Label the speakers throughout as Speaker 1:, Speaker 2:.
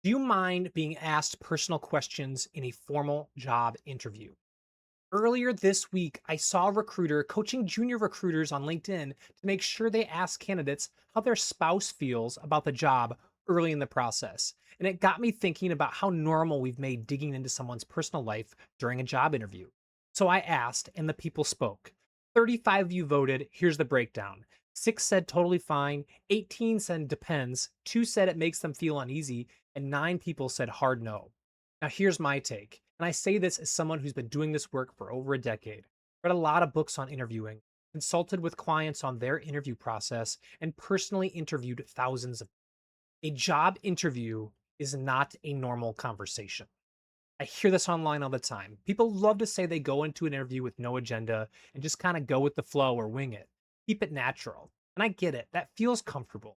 Speaker 1: Do you mind being asked personal questions in a formal job interview? Earlier this week, I saw a recruiter coaching junior recruiters on LinkedIn to make sure they ask candidates how their spouse feels about the job early in the process. And it got me thinking about how normal we've made digging into someone's personal life during a job interview. So I asked, and the people spoke. 35 of you voted. Here's the breakdown. 6 said totally fine, 18 said depends, 2 said it makes them feel uneasy, and 9 people said hard no. Now, here's my take, and I say this as someone who's been doing this work for over a decade, read a lot of books on interviewing, consulted with clients on their interview process, and personally interviewed thousands of. A job interview is not a normal conversation. I hear this online all the time. People love to say they go into an interview with no agenda and just kind of go with the flow or wing it. Keep it natural. And I get it, that feels comfortable.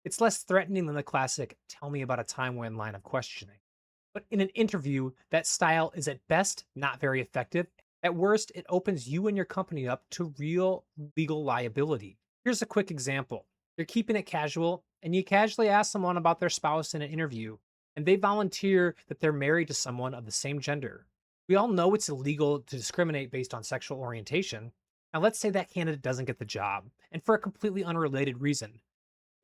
Speaker 1: It's less threatening than the classic, tell me about a time when line of questioning. But in an interview, that style is at best not very effective. At worst, it opens you and your company up to real legal liability. Here's a quick example. You're keeping it casual, and you casually ask someone about their spouse in an interview, and they volunteer that they're married to someone of the same gender. We all know it's illegal to discriminate based on sexual orientation. Now, let's say that candidate doesn't get the job, and for a completely unrelated reason.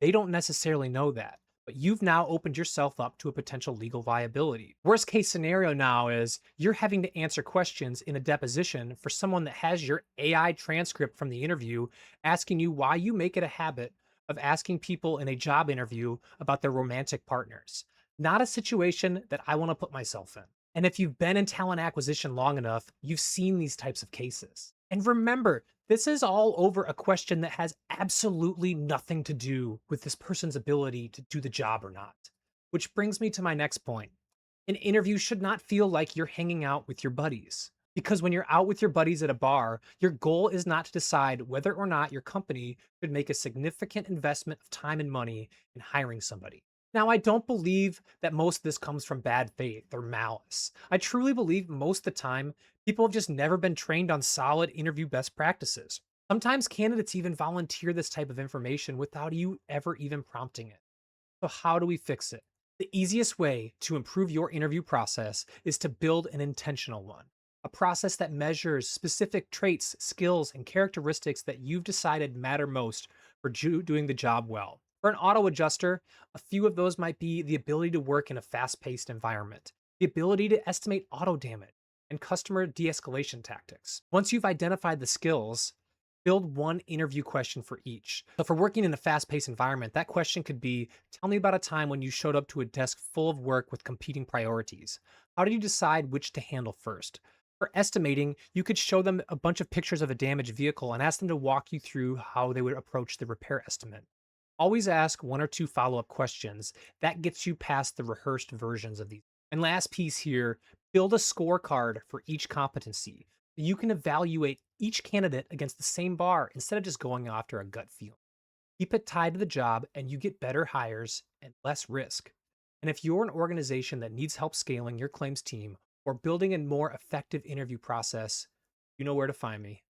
Speaker 1: They don't necessarily know that, but you've now opened yourself up to a potential legal liability. Worst case scenario now is you're having to answer questions in a deposition for someone that has your AI transcript from the interview asking you why you make it a habit of asking people in a job interview about their romantic partners. Not a situation that I want to put myself in. And if you've been in talent acquisition long enough, you've seen these types of cases. And remember, this is all over a question that has absolutely nothing to do with this person's ability to do the job or not. Which brings me to my next point. An interview should not feel like you're hanging out with your buddies. Because when you're out with your buddies at a bar, your goal is not to decide whether or not your company should make a significant investment of time and money in hiring somebody. Now, I don't believe that most of this comes from bad faith or malice. I truly believe most of the time, people have just never been trained on solid interview best practices. Sometimes candidates even volunteer this type of information without you ever even prompting it. So, how do we fix it? The easiest way to improve your interview process is to build an intentional one, a process that measures specific traits, skills, and characteristics that you've decided matter most for doing the job well. For an auto adjuster, a few of those might be the ability to work in a fast paced environment, the ability to estimate auto damage, and customer de escalation tactics. Once you've identified the skills, build one interview question for each. So, for working in a fast paced environment, that question could be, tell me about a time when you showed up to a desk full of work with competing priorities. How did you decide which to handle first? For estimating, you could show them a bunch of pictures of a damaged vehicle and ask them to walk you through how they would approach the repair estimate. Always ask one or two follow up questions. That gets you past the rehearsed versions of these. And last piece here, build a scorecard for each competency. You can evaluate each candidate against the same bar instead of just going after a gut feel. Keep it tied to the job, and you get better hires and less risk. And if you're an organization that needs help scaling your claims team or building a more effective interview process, you know where to find me.